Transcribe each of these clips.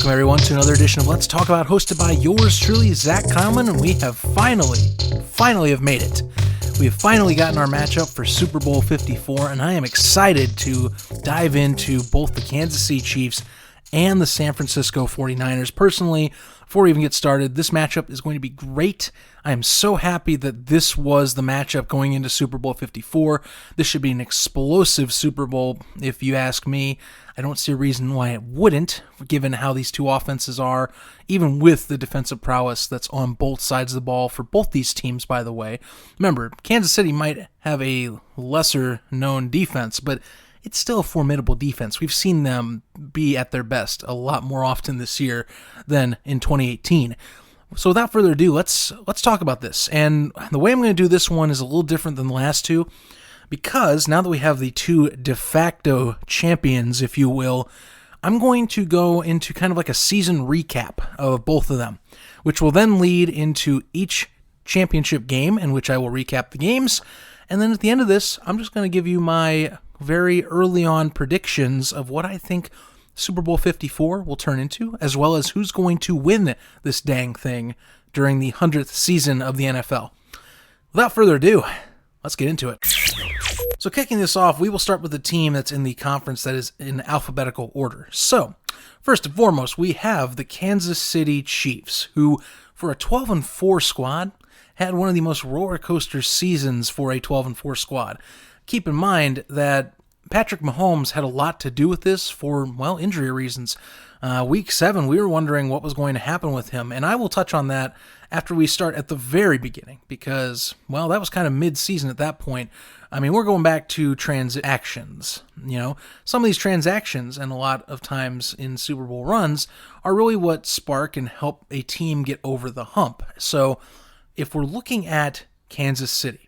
Welcome everyone to another edition of Let's Talk About, hosted by yours truly, Zach Keilman, and we have finally have made it. We have finally gotten our matchup for Super Bowl 54, and I am excited to dive into both the Kansas City Chiefs and the San Francisco 49ers. Personally, before we even get started, this matchup is going to be great. I am so happy that this was the matchup going into Super Bowl 54. This should be an explosive Super Bowl, if you ask me. I don't see a reason why it wouldn't, given how these two offenses are, even with the defensive prowess that's on both sides of the ball for both these teams, by the way. Remember, Kansas City might have a lesser-known defense, but it's still a formidable defense. We've seen them be at their best a lot more often this year than in 2018. So without further ado, let's talk about this. And the way I'm going to do this one is a little different than the last two, because now that we have the two de facto champions, if you will, I'm going to go into kind of like a season recap of both of them, which will then lead into each championship game, in which I will recap the games. And then at the end of this, I'm just going to give you my very early on predictions of what I think Super Bowl 54 will turn into, as well as who's going to win this dang thing during the 100th season of the NFL. Without further ado, let's get into it. So kicking this off, we will start with the team that's in the conference that is in alphabetical order. So, first and foremost, we have the Kansas City Chiefs, who, for a 12-4 squad, had one of the most roller coaster seasons for a 12-4 squad. Keep in mind that Patrick Mahomes had a lot to do with this for, well, injury reasons. Week 7, we were wondering what was going to happen with him, and I will touch on that after we start at the very beginning, because, well, that was kind of mid-season at that point. I mean, we're going back to transactions. You know, some of these transactions, and a lot of times in Super Bowl runs, are really what spark and help a team get over the hump. So, if we're looking at Kansas City,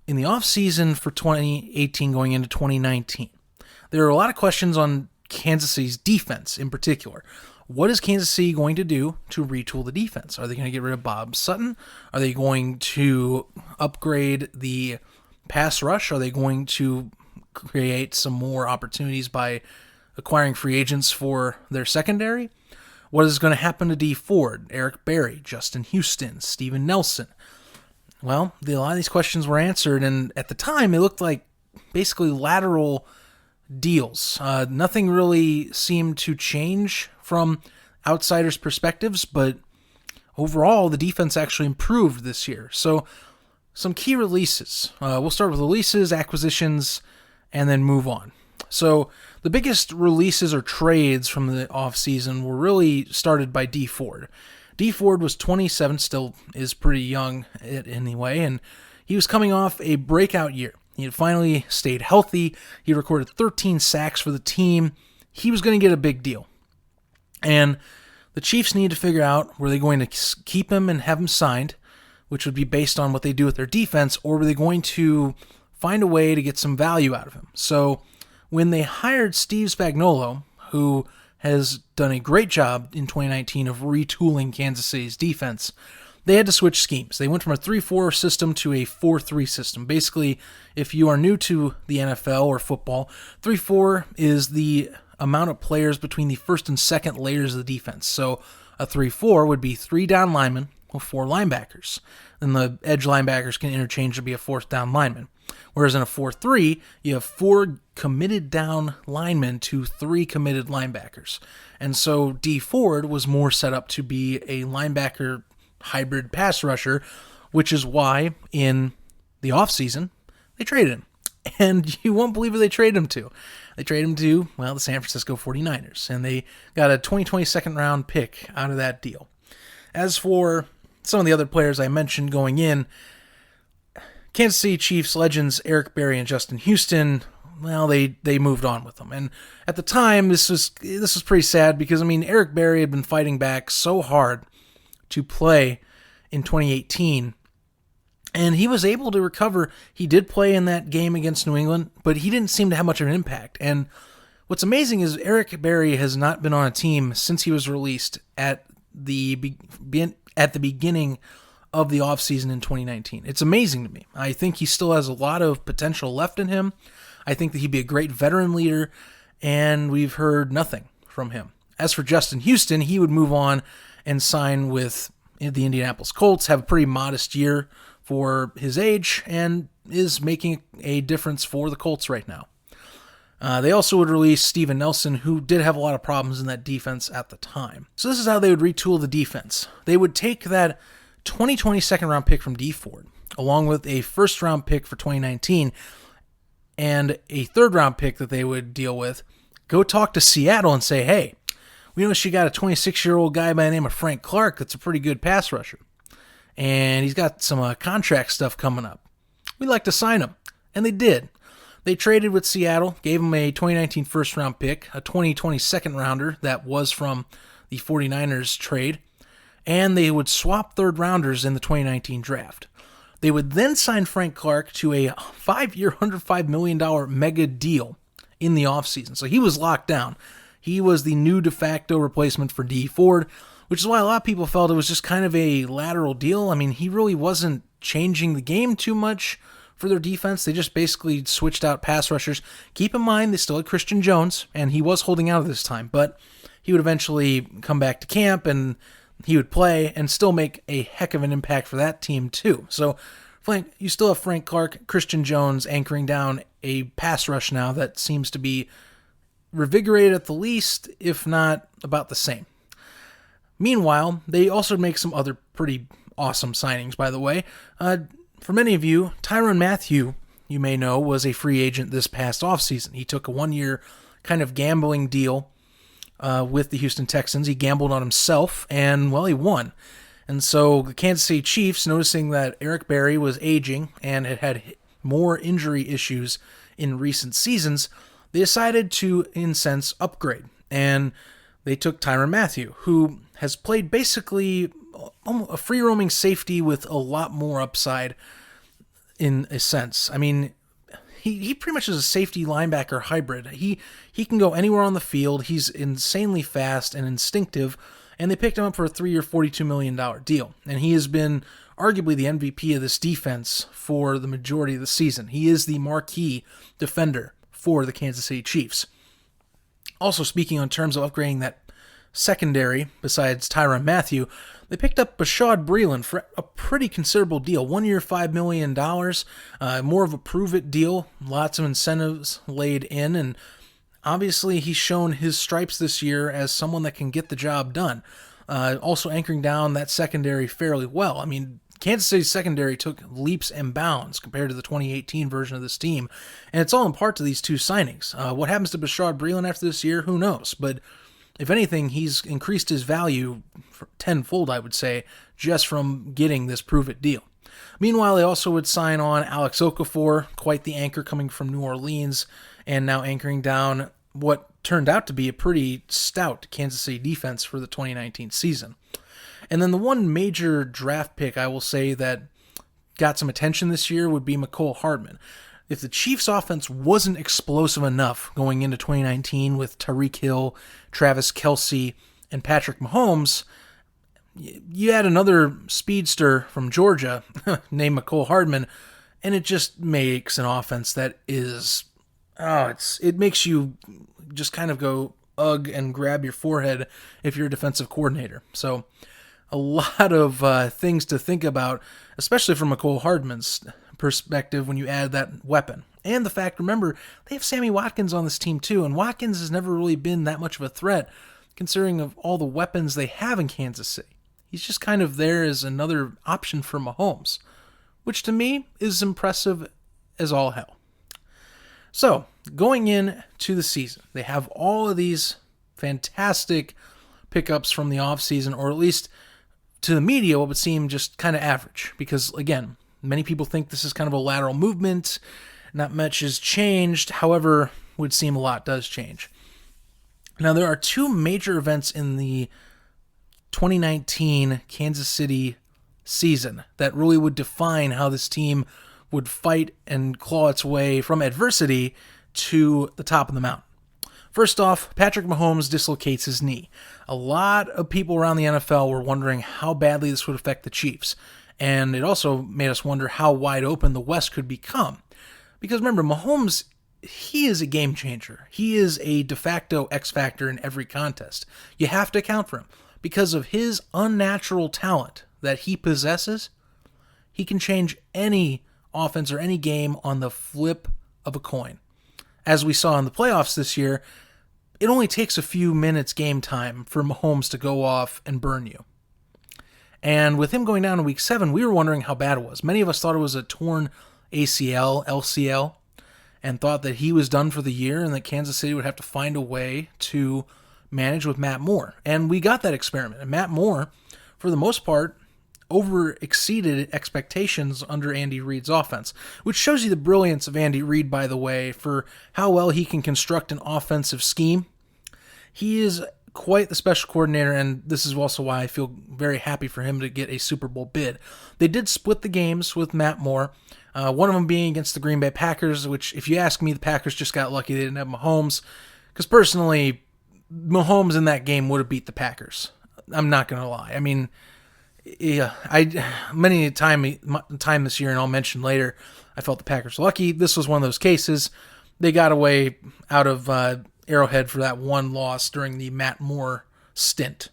in the offseason for 2018 going into 2019, there are a lot of questions on Kansas City's defense in particular. What is Kansas City going to do to retool the defense? Are they going to get rid of Bob Sutton? Are they going to upgrade the pass rush? Are they going to create some more opportunities by acquiring free agents for their secondary? What is going to happen to D Ford, Eric Berry, Justin Houston, Steven Nelson? Well, a lot of these questions were answered, and at the time, it looked like basically lateral deals. Nothing really seemed to change from outsiders' perspectives, but overall, the defense actually improved this year. So, some key releases. We'll start with releases, acquisitions, and then move on. So, the biggest releases or trades from the offseason were really started by D Ford. D Ford was 27, still is pretty young anyway, and he was coming off a breakout year. He had finally stayed healthy. He recorded 13 sacks for the team. He was going to get a big deal. And the Chiefs needed to figure out, were they going to keep him and have him signed, which would be based on what they do with their defense, or were they going to find a way to get some value out of him? So when they hired Steve Spagnuolo, who has done a great job in 2019 of retooling Kansas City's defense, they had to switch schemes. They went from a 3-4 system to a 4-3 system. Basically, if you are new to the NFL or football, 3-4 is the amount of players between the first and second layers of the defense. So a 3-4 would be 3 down linemen with 4 linebackers. Then the edge linebackers can interchange to be a 4th down lineman. Whereas in a 4-3, you have 4 committed down linemen to 3 committed linebackers. And so D Ford was more set up to be a linebacker hybrid pass rusher, which is why in the offseason, they traded him. And you won't believe who they traded him to. They traded him to, well, the San Francisco 49ers. And they got a 2020 second round pick out of that deal. As for some of the other players I mentioned going in, Kansas City Chiefs legends Eric Berry and Justin Houston, well, they moved on with them. And at the time, this was pretty sad because, I mean, Eric Berry had been fighting back so hard to play in 2018, and he was able to recover. He did play in that game against New England, but he didn't seem to have much of an impact. And what's amazing is Eric Berry has not been on a team since he was released at the beginning of the offseason in 2019. It's amazing to me. I think he still has a lot of potential left in him. I think that he'd be a great veteran leader, and we've heard nothing from him. As for Justin Houston, he would move on and sign with the Indianapolis Colts, have a pretty modest year for his age, and is making a difference for the Colts right now. They also would release Steven Nelson, who did have a lot of problems in that defense at the time. So this is how they would retool the defense. They would take that 2020 second-round pick from Dee Ford, along with a first-round pick for 2019, and a third-round pick that they would deal with, go talk to Seattle and say, hey, we know she got a 26-year-old guy by the name of Frank Clark that's a pretty good pass rusher, and he's got some contract stuff coming up. We'd like to sign him. And they did. They traded with Seattle, gave him a 2019 first-round pick, a 2020 second-rounder that was from the 49ers trade, and they would swap third-rounders in the 2019 draft. They would then sign Frank Clark to a 5-year, $105 million mega deal in the offseason. So he was locked down. He was the new de facto replacement for Dee Ford, which is why a lot of people felt it was just kind of a lateral deal. I mean, he really wasn't changing the game too much for their defense. They just basically switched out pass rushers. Keep in mind, they still had Christian Jones, and he was holding out at this time, but he would eventually come back to camp, and he would play and still make a heck of an impact for that team too. So you still have Frank Clark, Christian Jones anchoring down a pass rush now that seems to be revigorated at the least, if not about the same. Meanwhile, they also make some other pretty awesome signings, by the way. For many of you, Tyrann Mathieu, you may know, was a free agent this past offseason. He took a one-year kind of gambling deal with the Houston Texans. He gambled on himself, and, well, he won. And so the Kansas City Chiefs, noticing that Eric Berry was aging and had more injury issues in recent seasons, they decided to, in a sense, upgrade. And they took Tyrann Mathieu, who has played basically a free-roaming safety with a lot more upside in a sense. I mean, he pretty much is a safety linebacker hybrid. He can go anywhere on the field. He's insanely fast and instinctive, and they picked him up for a 3-year, $42 million deal. And he has been arguably the MVP of this defense for the majority of the season. He is the marquee defender for the Kansas City Chiefs. Also, speaking on terms of upgrading that secondary, besides Tyrann Mathieu, they picked up Bashaud Breeland for a pretty considerable deal. 1 year, $5 million, more of a prove-it deal, lots of incentives laid in, and obviously he's shown his stripes this year as someone that can get the job done. Also anchoring down that secondary fairly well. I mean, Kansas City's secondary took leaps and bounds compared to the 2018 version of this team, and it's all in part to these two signings. What happens to Bashaud Breeland after this year, who knows? But if anything, he's increased his value tenfold, I would say, just from getting this prove-it deal. Meanwhile, they also would sign on Alex Okafor, quite the anchor coming from New Orleans, and now anchoring down what turned out to be a pretty stout Kansas City defense for the 2019 season. And then the one major draft pick I will say that got some attention this year would be Mecole Hardman. If the Chiefs' offense wasn't explosive enough going into 2019 with Tyreek Hill, Travis Kelce, and Patrick Mahomes, you add another speedster from Georgia named Mecole Hardman, and it just makes an offense that is, it makes you just kind of go ugh and grab your forehead if you're a defensive coordinator. So a lot of things to think about, especially from Mecole Hardman's perspective when you add that weapon. And the fact, remember, they have Sammy Watkins on this team too, and Watkins has never really been that much of a threat considering of all the weapons they have in Kansas City. He's just kind of there as another option for Mahomes, which to me is impressive as all hell. So, going into the season, they have all of these fantastic pickups from the offseason, or at least to the media, what would seem just kind of average. Because, again, many people think this is kind of a lateral movement. Not much has changed. However, would seem a lot does change. Now, there are two major events in the 2019 Kansas City season that really would define how this team would fight and claw its way from adversity to the top of the mountain. First off, Patrick Mahomes dislocates his knee. A lot of people around the NFL were wondering how badly this would affect the Chiefs, and it also made us wonder how wide open the West could become. Because remember, Mahomes he is a game changer. He is a de facto X factor in every contest. You have to account for him. Because of his unnatural talent that he possesses, he can change any offense or any game on the flip of a coin. As we saw in the playoffs this year, it only takes a few minutes game time for Mahomes to go off and burn you. And with him going down in week 7, we were wondering how bad it was. Many of us thought it was a torn ACL, LCL, and thought that he was done for the year and that Kansas City would have to find a way to manage with Matt Moore. And we got that experiment. And Matt Moore, for the most part, over-exceeded expectations under Andy Reid's offense, which shows you the brilliance of Andy Reid, by the way, for how well he can construct an offensive scheme. He is quite the special coordinator, and this is also why I feel very happy for him to get a Super Bowl bid. They did split the games with Matt Moore, one of them being against the Green Bay Packers, which, if you ask me, the Packers just got lucky they didn't have Mahomes, because personally, Mahomes in that game would have beat the Packers. I'm not going to lie. I mean, yeah, many time this year, and I'll mention later, I felt the Packers lucky. This was one of those cases. They got away out of Arrowhead for that one loss during the Matt Moore stint.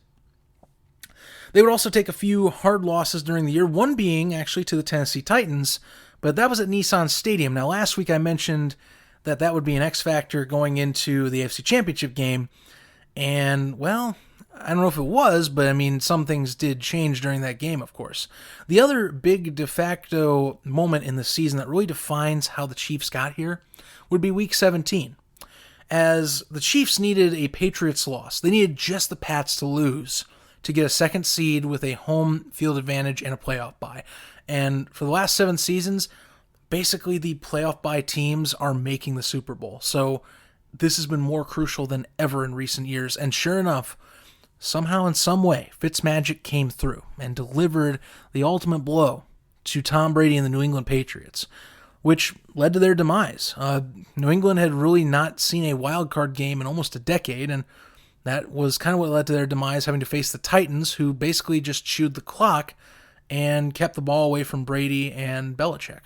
They would also take a few hard losses during the year, one being actually to the Tennessee Titans, but that was at Nissan Stadium. Now, last week I mentioned that would be an X factor going into the AFC Championship game, and, well, I don't know if it was, but I mean, some things did change during that game, of course. The other big de facto moment in the season that really defines how the Chiefs got here would be Week 17. As the Chiefs needed a Patriots loss. They needed just the Pats to lose to get a second seed with a home field advantage and a playoff bye. And for the last 7 seasons, basically the playoff bye teams are making the Super Bowl. So this has been more crucial than ever in recent years. And sure enough, somehow in some way, Fitzmagic came through and delivered the ultimate blow to Tom Brady and the New England Patriots, which led to their demise. New England had really not seen a wild card game in almost a decade, and that was kind of what led to their demise, having to face the Titans, who basically just chewed the clock and kept the ball away from Brady and Belichick,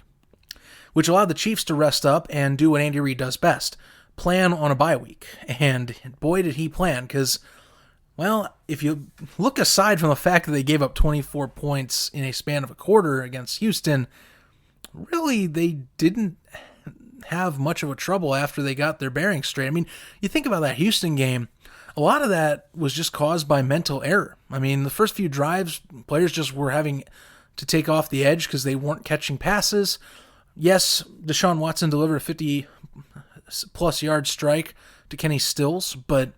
which allowed the Chiefs to rest up and do what Andy Reid does best, plan on a bye week. And boy, did he plan, because, well, if you look aside from the fact that they gave up 24 points in a span of a quarter against Houston, really they didn't have much of a trouble after they got their bearings straight. I mean, you think about that Houston game, a lot of that was just caused by mental error. I mean, the first few drives, players just were having to take off the edge because they weren't catching passes. Yes, Deshaun Watson delivered a 50-plus yard strike to Kenny Stills, but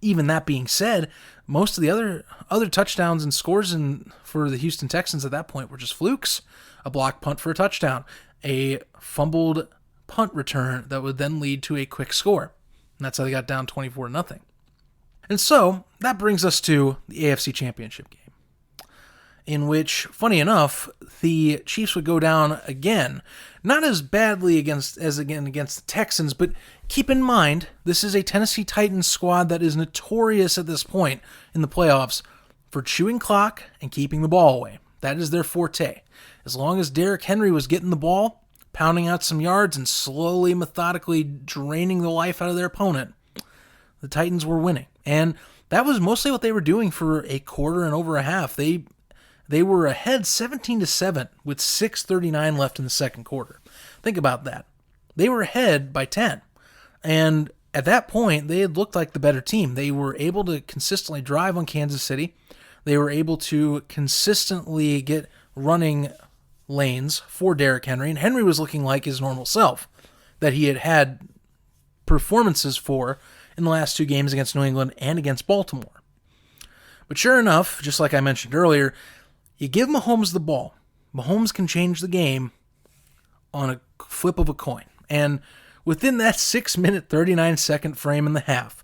even that being said, most of the other touchdowns and scores for the Houston Texans at that point were just flukes. A block punt for a touchdown, a fumbled punt return that would then lead to a quick score. And that's how they got down 24-0. And so that brings us to the AFC Championship game, in which, funny enough, the Chiefs would go down again. Not as badly against the Texans, but keep in mind, this is a Tennessee Titans squad that is notorious at this point in the playoffs for chewing clock and keeping the ball away. That is their forte. As long as Derrick Henry was getting the ball, pounding out some yards, and slowly, methodically draining the life out of their opponent, the Titans were winning. And that was mostly what they were doing for a quarter and over a half. They were ahead 17-7 with 6:39 left in the second quarter. Think about that. They were ahead by 10. And at that point, they had looked like the better team. They were able to consistently drive on Kansas City. They were able to consistently get running lanes for Derrick Henry. And Henry was looking like his normal self that he had performances for in the last 2 games against New England and against Baltimore. But sure enough, just like I mentioned earlier, you give Mahomes the ball. Mahomes can change the game on a flip of a coin. And within that 6-minute, 39-second frame in the half,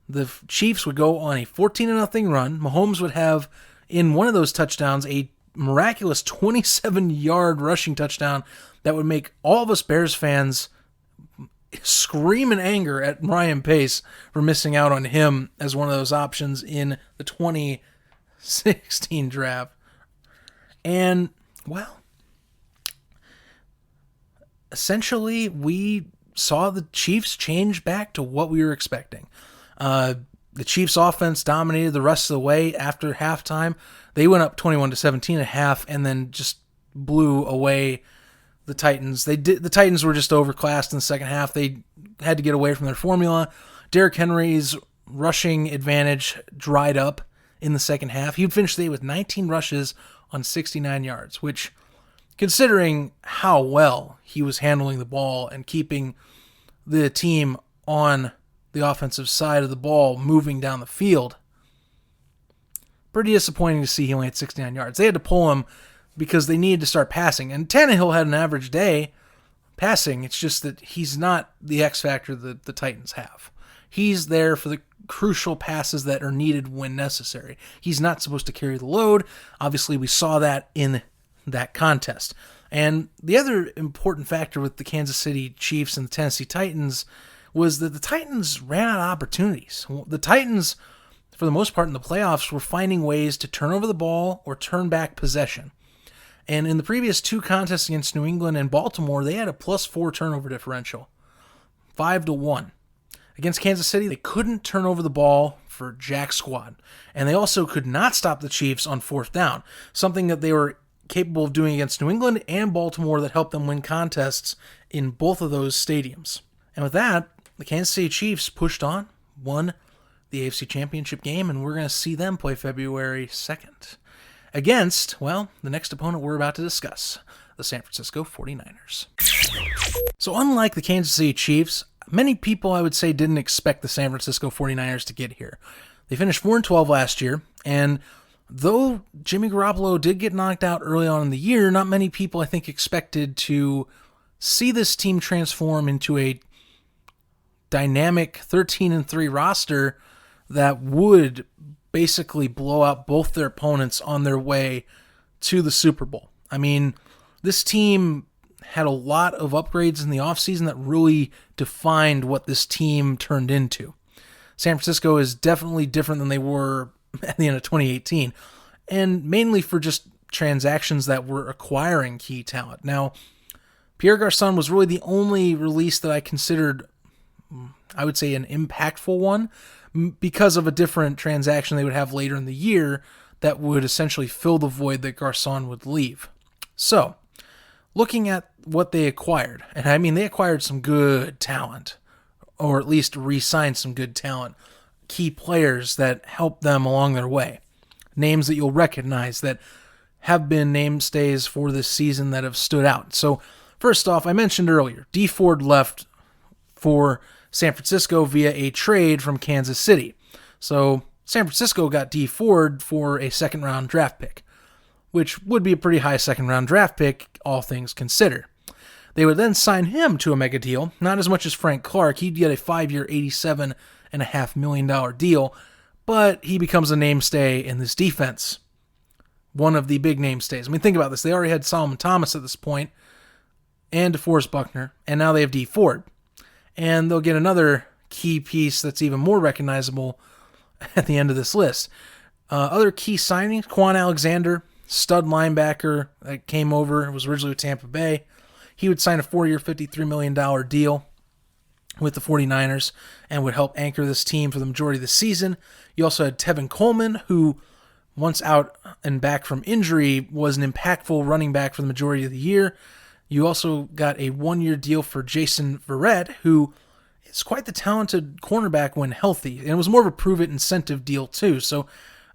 the Chiefs would go on a 14-0 run. Mahomes would have, in one of those touchdowns, a miraculous 27-yard rushing touchdown that would make all of us Bears fans scream in anger at Ryan Pace for missing out on him as one of those options in the 2016 draft. And, well, essentially we saw the Chiefs change back to what we were expecting. The Chiefs offense dominated the rest of the way after halftime. They went up 21-17 at half and then just blew away the Titans. The Titans were just overclassed in the second half. They had to get away from their formula. Derrick Henry's rushing advantage dried up in the second half. He would finish the day with 19 rushes on 69 yards, which, considering how well he was handling the ball and keeping the team on the offensive side of the ball moving down the field, pretty disappointing to see he only had 69 yards. They had to pull him because they needed to start passing. And Tannehill had an average day passing. It's just that he's not the X factor that the Titans have. He's there for the crucial passes that are needed when necessary. He's not supposed to carry the load. Obviously, we saw that in that contest. And the other important factor with the Kansas City Chiefs and the Tennessee Titans was that the Titans ran out of opportunities. The Titans, for the most part in the playoffs, were finding ways to turn over the ball or turn back possession. And in the previous two contests against New England and Baltimore, they had a +4 turnover differential, 5-1. Against Kansas City, they couldn't turn over the ball for jack squad. And they also could not stop the Chiefs on fourth down, something that they were capable of doing against New England and Baltimore that helped them win contests in both of those stadiums. And with that, the Kansas City Chiefs pushed on, won the AFC Championship game, and we're going to see them play February 2nd against, well, the next opponent we're about to discuss, the San Francisco 49ers. So unlike the Kansas City Chiefs, many people, I would say, didn't expect the San Francisco 49ers to get here. They finished 4-12 last year, and though Jimmy Garoppolo did get knocked out early on in the year, not many people, I think, expected to see this team transform into a dynamic 13-3 roster that would basically blow out both their opponents on their way to the Super Bowl. I mean, this team had a lot of upgrades in the offseason that really defined what this team turned into. San Francisco is definitely different than they were at the end of 2018, and mainly for just transactions that were acquiring key talent. Now, Pierre Garçon was really the only release that I considered, I would say, an impactful one, because of a different transaction they would have later in the year that would essentially fill the void that Garçon would leave. So, looking at what they acquired, and I mean they acquired some good talent, or at least re-signed some good talent, key players that helped them along their way. Names that you'll recognize that have been namestays for this season that have stood out. So, first off, I mentioned earlier, Dee Ford left for San Francisco via a trade from Kansas City. So, San Francisco got Dee Ford for a second-round draft pick, which would be a pretty high second-round draft pick, all things considered. They would then sign him to a mega deal, not as much as Frank Clark. He'd get a 5-year, $87.5 million deal, but he becomes a namestay in this defense. One of the big namestays. I mean, think about this. They already had Solomon Thomas at this point, and DeForest Buckner, and now they have Dee Ford. And they'll get another key piece that's even more recognizable at the end of this list. Other key signings, Quan Alexander, stud linebacker that came over, was originally with Tampa Bay. He would sign a 4-year, $53 million deal with the 49ers and would help anchor this team for the majority of the season. You also had Tevin Coleman, who, once out and back from injury, was an impactful running back for the majority of the year. You also got a 1-year deal for Jason Verrett, who is quite the talented cornerback when healthy. And it was more of a prove-it incentive deal, too. So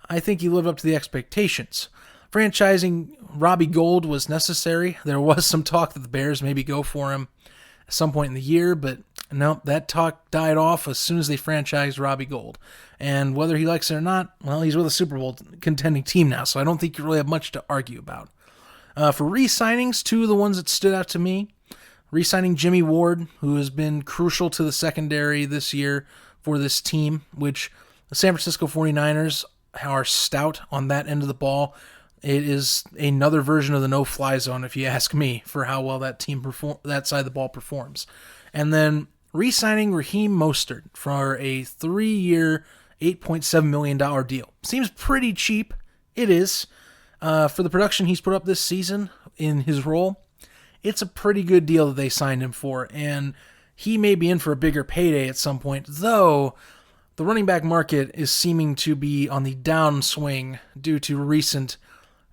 I think he lived up to the expectations. Franchising Robbie Gould was necessary. There was some talk that the Bears maybe go for him at some point in the year, but no, that talk died off as soon as they franchised Robbie Gould. And whether he likes it or not, well, he's with a Super Bowl contending team now, so I don't think you really have much to argue about. For re-signings, two of the ones that stood out to me, re-signing Jimmy Ward, who has been crucial to the secondary this year for this team, which the San Francisco 49ers are stout on that end of the ball. It is another version of the no-fly zone, if you ask me, for how well that team that side of the ball performs. And then re-signing Raheem Mostert for a 3-year, $8.7 million deal. Seems pretty cheap. It is. For the production he's put up this season in his role, it's a pretty good deal that they signed him for. And he may be in for a bigger payday at some point, though the running back market is seeming to be on the downswing due to recent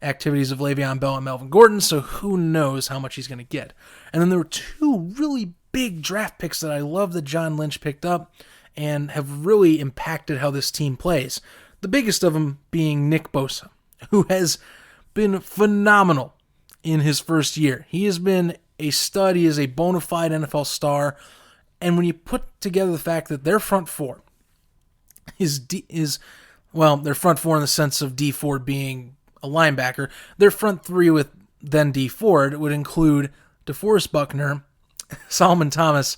activities of Le'Veon Bell and Melvin Gordon, so who knows how much he's going to get. And then there were two really big draft picks that I love that John Lynch picked up and have really impacted how this team plays. The biggest of them being Nick Bosa, who has been phenomenal in his first year. He has been a stud. He is a bona fide NFL star. And when you put together the fact that their front four their front four in the sense of D Ford being a linebacker, their front three with then D Ford would include DeForest Buckner, Solomon Thomas,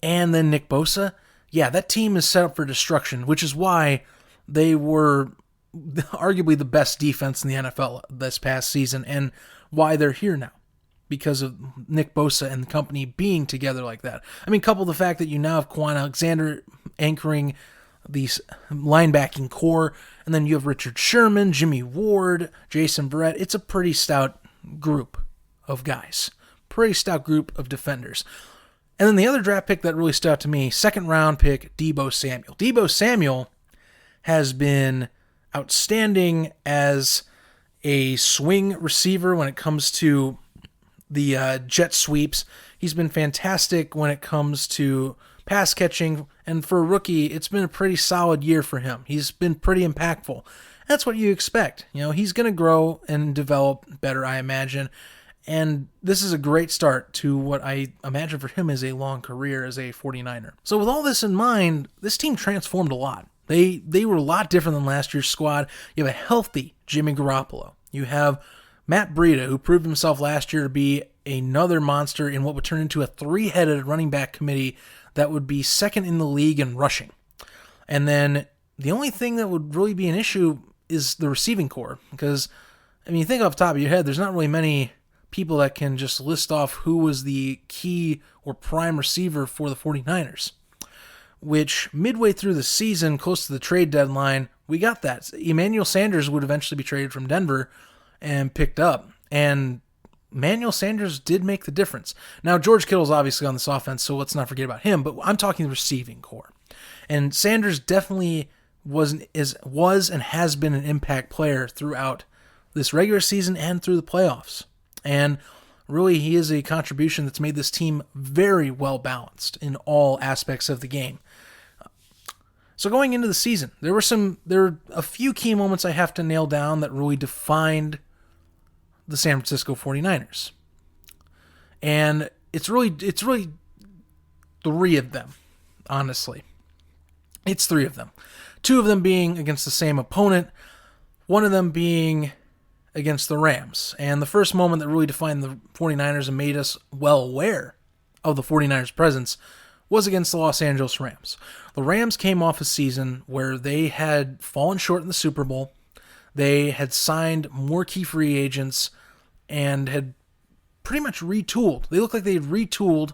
and then Nick Bosa. Yeah, that team is set up for destruction, which is why they were arguably the best defense in the NFL this past season and why they're here now, because of Nick Bosa and the company being together like that. I mean, couple the fact that you now have Quan Alexander anchoring the linebacking core, and then you have Richard Sherman, Jimmy Ward, Jason Verrett. It's a pretty stout group of guys, pretty stout group of defenders. And then the other draft pick that really stood out to me, second round pick, Deebo Samuel. Deebo Samuel has been outstanding as a swing receiver when it comes to the jet sweeps. He's been fantastic when it comes to pass catching, and for a rookie, it's been a pretty solid year for him. He's been pretty impactful. That's what you expect. He's going to grow and develop better, I imagine, and this is a great start to what I imagine for him is a long career as a 49er. So with all this in mind, this team transformed a lot. They were a lot different than last year's squad. You have a healthy Jimmy Garoppolo. You have Matt Breida, who proved himself last year to be another monster in what would turn into a three-headed running back committee that would be second in the league in rushing. And then the only thing that would really be an issue is the receiving core, because, you think off the top of your head, there's not really many people that can just list off who was the key or prime receiver for the 49ers, which midway through the season, close to the trade deadline, we got that. Emmanuel Sanders would eventually be traded from Denver and picked up, and Emmanuel Sanders did make the difference. Now, George Kittle's obviously on this offense, so let's not forget about him, but I'm talking the receiving core. And Sanders definitely was and has been an impact player throughout this regular season and through the playoffs. And really, he is a contribution that's made this team very well balanced in all aspects of the game. So going into the season, there were a few key moments I have to nail down that really defined the San Francisco 49ers. And it's really three of them, honestly. It's three of them. Two of them being against the same opponent, one of them being against the Rams. And the first moment that really defined the 49ers and made us well aware of the 49ers' presence was against the Los Angeles Rams. The Rams came off a season where they had fallen short in the Super Bowl. They had signed more key free agents and had pretty much retooled. They looked like they had retooled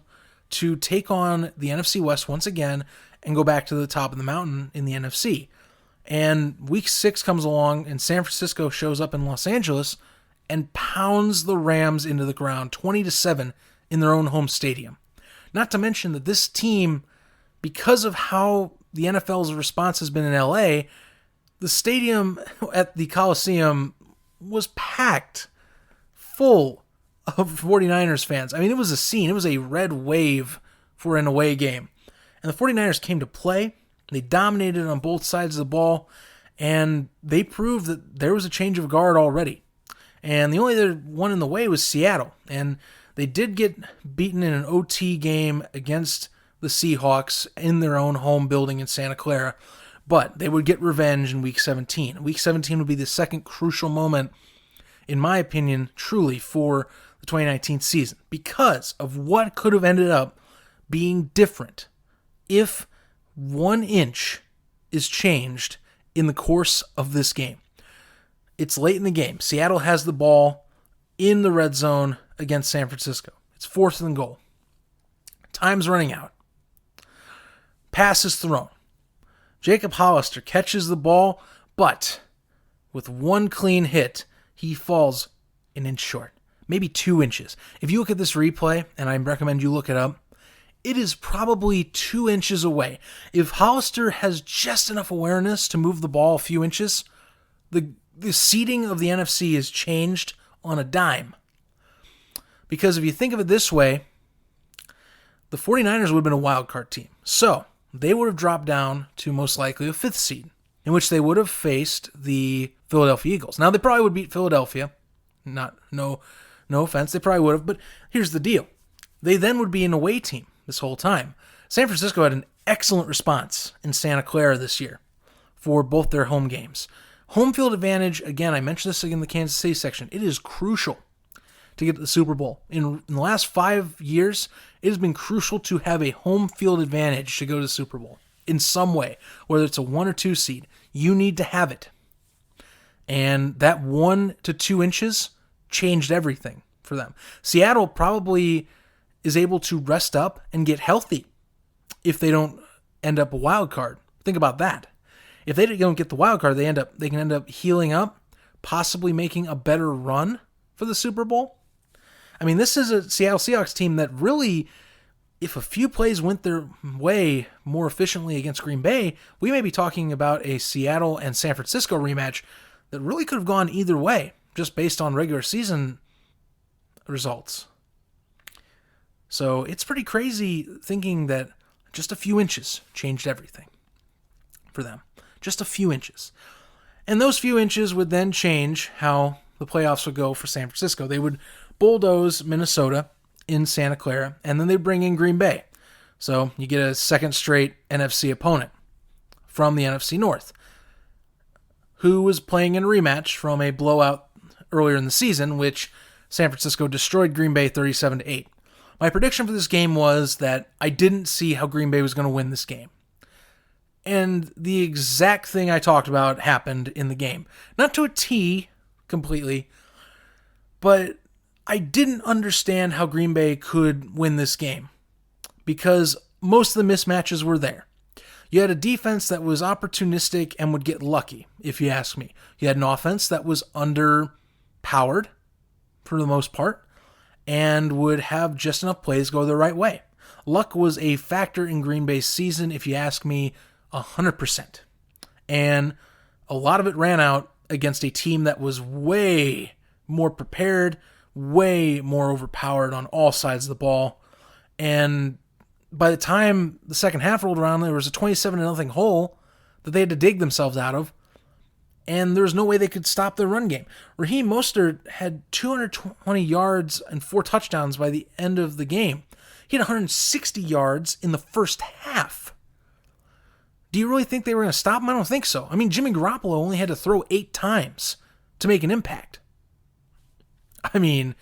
to take on the NFC West once again and go back to the top of the mountain in the NFC. And week 6 comes along and San Francisco shows up in Los Angeles and pounds the Rams into the ground 20-7 in their own home stadium. Not to mention that this team, because of how the NFL's response has been in LA, the stadium at the Coliseum was packed full of 49ers fans. It was a scene. It was a red wave for an away game. And the 49ers came to play. They dominated on both sides of the ball, and they proved that there was a change of guard already. And the only other one in the way was Seattle. And they did get beaten in an OT game against the Seahawks in their own home building in Santa Clara, but they would get revenge in Week 17. Week 17 would be the second crucial moment, in my opinion, truly for the 2019 season, because of what could have ended up being different if 1 inch is changed in the course of this game. It's late in the game. Seattle has the ball in the red zone against San Francisco. It's 4th and goal. Time's running out. Pass is thrown. Jacob Hollister catches the ball, but with one clean hit, he falls an inch short, maybe 2 inches. If you look at this replay, and I recommend you look it up, it is probably 2 inches away. If Hollister has just enough awareness to move the ball a few inches, the seeding of the NFC is changed on a dime. Because if you think of it this way, the 49ers would have been a wild card team. So they would have dropped down to most likely a 5th seed, in which they would have faced the Philadelphia Eagles. Now, they probably would beat Philadelphia. No offense, they probably would have. But here's the deal. They then would be an away team this whole time. San Francisco had an excellent response in Santa Clara this year for both their home games. Home field advantage, again, I mentioned this in the Kansas City section, it is crucial to get to the Super Bowl. In the last 5 years, it has been crucial to have a home field advantage to go to the Super Bowl in some way, whether it's a 1 or 2 seed. You need to have it. And that 1 to 2 inches changed everything for them. Seattle probably is able to rest up and get healthy if they don't end up a wild card. Think about that. If they don't get the wild card, they can end up healing up, possibly making a better run for the Super Bowl. I mean, this is a Seattle Seahawks team that really, if a few plays went their way more efficiently against Green Bay, we may be talking about a Seattle and San Francisco rematch that really could have gone either way, just based on regular season results. So it's pretty crazy thinking that just a few inches changed everything for them. Just a few inches. And those few inches would then change how the playoffs would go for San Francisco. They would bulldoze Minnesota in Santa Clara, and then they bring in Green Bay. So you get a second straight NFC opponent from the NFC North, who was playing in a rematch from a blowout earlier in the season, which San Francisco destroyed Green Bay 37-8. My prediction for this game was that I didn't see how Green Bay was going to win this game. And the exact thing I talked about happened in the game. Not to a T completely, but I didn't understand how Green Bay could win this game because most of the mismatches were there. You had a defense that was opportunistic and would get lucky, if you ask me. You had an offense that was underpowered for the most part and would have just enough plays go the right way. Luck was a factor in Green Bay's season, if you ask me, 100%. And a lot of it ran out against a team that was way more prepared, way more overpowered on all sides of the ball. And by the time the second half rolled around, there was a 27-0 hole that they had to dig themselves out of, and there was no way they could stop their run game. Raheem Mostert had 220 yards and 4 touchdowns by the end of the game. He had 160 yards in the first half. Do you really think they were going to stop him? I don't think so. I mean, Jimmy Garoppolo only had to throw 8 times to make an impact. I mean,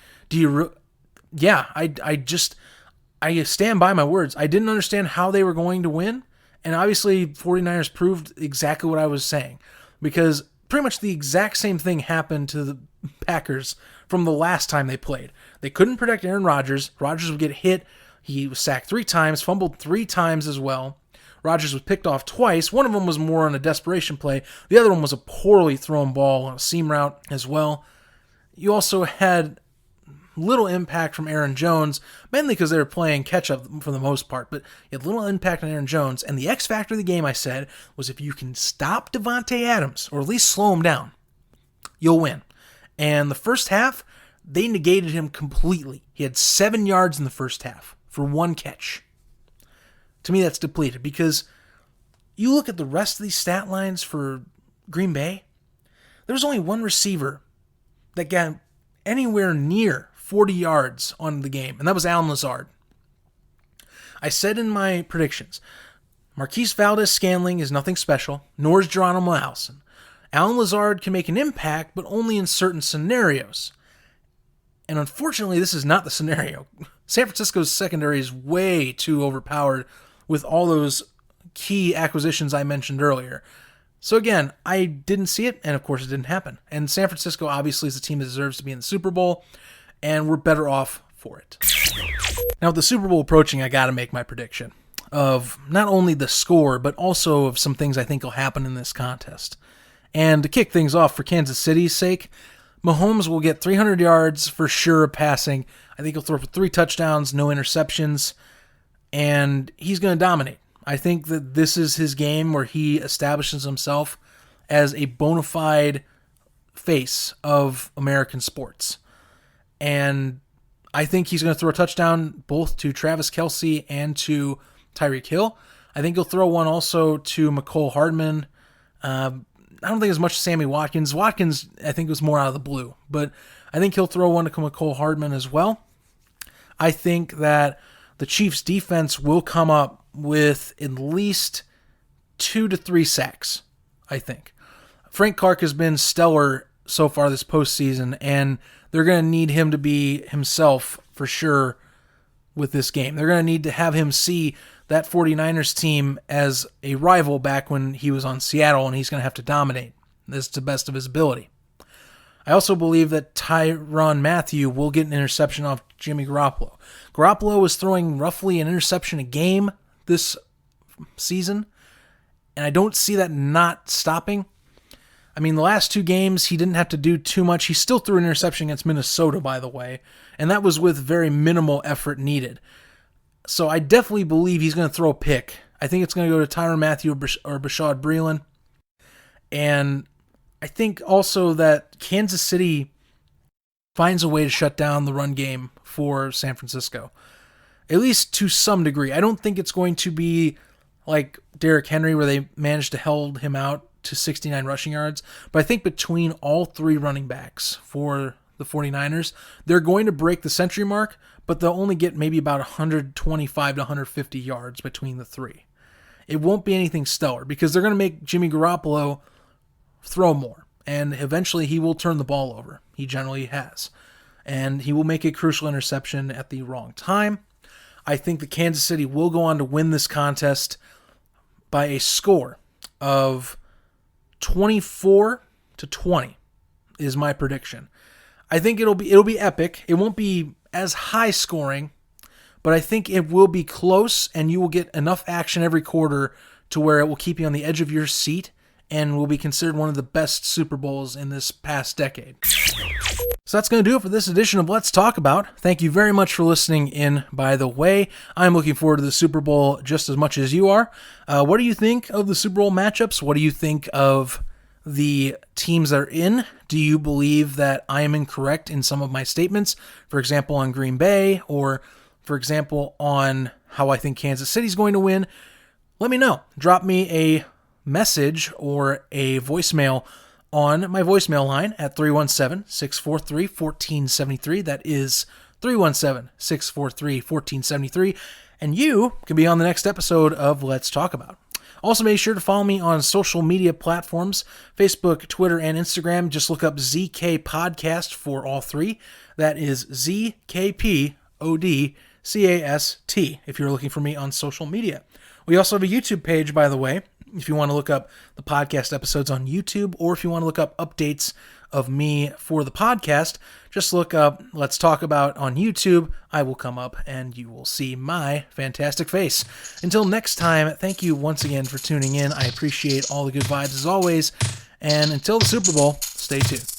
I stand by my words. I didn't understand how they were going to win, and obviously 49ers proved exactly what I was saying, because pretty much the exact same thing happened to the Packers from the last time they played. They couldn't protect Aaron Rodgers. Rodgers would get hit. He was sacked 3 times, fumbled 3 times as well. Rodgers was picked off twice. One of them was more on a desperation play. The other one was a poorly thrown ball on a seam route as well. You also had little impact from Aaron Jones, mainly because they were playing catch-up for the most part, but you had little impact on Aaron Jones. And the X factor of the game, I said, was if you can stop Devontae Adams, or at least slow him down, you'll win. And the first half, they negated him completely. He had 7 yards in the first half for 1 catch. To me, that's depleted, because you look at the rest of these stat lines for Green Bay, there was only one receiver that got anywhere near 40 yards on the game, and that was Allen Lazard. I said in my predictions, Marquise Valdes-Scantling is nothing special, nor is Geronimo Allison. Allen Lazard can make an impact, but only in certain scenarios. And unfortunately, this is not the scenario. San Francisco's secondary is way too overpowered with all those key acquisitions I mentioned earlier. So again, I didn't see it, and of course it didn't happen. And San Francisco obviously is a team that deserves to be in the Super Bowl, and we're better off for it. Now with the Super Bowl approaching, I gotta make my prediction of not only the score, but also of some things I think will happen in this contest. And to kick things off for Kansas City's sake, Mahomes will get 300 yards for sure of passing. I think he'll throw for 3 touchdowns, no interceptions. and he's going to dominate. I think that this is his game where he establishes himself as a bona fide face of American sports. And I think he's going to throw a touchdown both to Travis Kelce and to Tyreek Hill. I think he'll throw one also to McCole Hardman. I don't think as much as Sammy Watkins. Watkins, I think, was more out of the blue. But I think he'll throw one to McCole Hardman as well. I think that the Chiefs' defense will come up with at least 2 to 3 sacks, I think. Frank Clark has been stellar so far this postseason, and they're going to need him to be himself for sure with this game. They're going to need to have him see that 49ers team as a rival back when he was on Seattle, and he's going to have to dominate this to the best of his ability. I also believe that Tyrann Mathieu will get an interception off Jimmy Garoppolo. Garoppolo is throwing roughly an interception a game this season, and I don't see that not stopping. I mean, the last 2 games, he didn't have to do too much. He still threw an interception against Minnesota, by the way, and that was with very minimal effort needed. So I definitely believe he's going to throw a pick. I think it's going to go to Tyrann Mathieu or Bashaud Breeland. And I think also that Kansas City finds a way to shut down the run game for San Francisco, at least to some degree. I don't think it's going to be like Derrick Henry where they managed to hold him out to 69 rushing yards, but I think between all 3 running backs for the 49ers, they're going to break the century mark, but they'll only get maybe about 125 to 150 yards between the 3. It won't be anything stellar because they're going to make Jimmy Garoppolo throw more, and eventually he will turn the ball over. He generally has, and he will make a crucial interception at the wrong time. I think that Kansas City will go on to win this contest by a score of 24 to 20 is my prediction. I think it'll be epic. It won't be as high scoring, but I think it will be close, and you will get enough action every quarter to where it will keep you on the edge of your seat and will be considered one of the best Super Bowls in this past decade. So that's going to do it for this edition of Let's Talk About. Thank you very much for listening in, by the way. I'm looking forward to the Super Bowl just as much as you are. What do you think of the Super Bowl matchups? What do you think of the teams that are in? Do you believe that I am incorrect in some of my statements? For example, on Green Bay, or for example, on how I think Kansas City is going to win? Let me know. Drop me a message or a voicemail on my voicemail line at 317-643-1473. That is 317-643-1473. And you can be on the next episode of Let's Talk About. Also, make sure to follow me on social media platforms, Facebook, Twitter, and Instagram. Just look up ZK Podcast for all 3. That is ZKPODCAST if you're looking for me on social media. We also have a YouTube page, by the way, if you want to look up the podcast episodes on YouTube, or if you want to look up updates of me for the podcast, just look up Let's Talk About on YouTube. I will come up and you will see my fantastic face. Until next time, thank you once again for tuning in. I appreciate all the good vibes as always. And until the Super Bowl, stay tuned.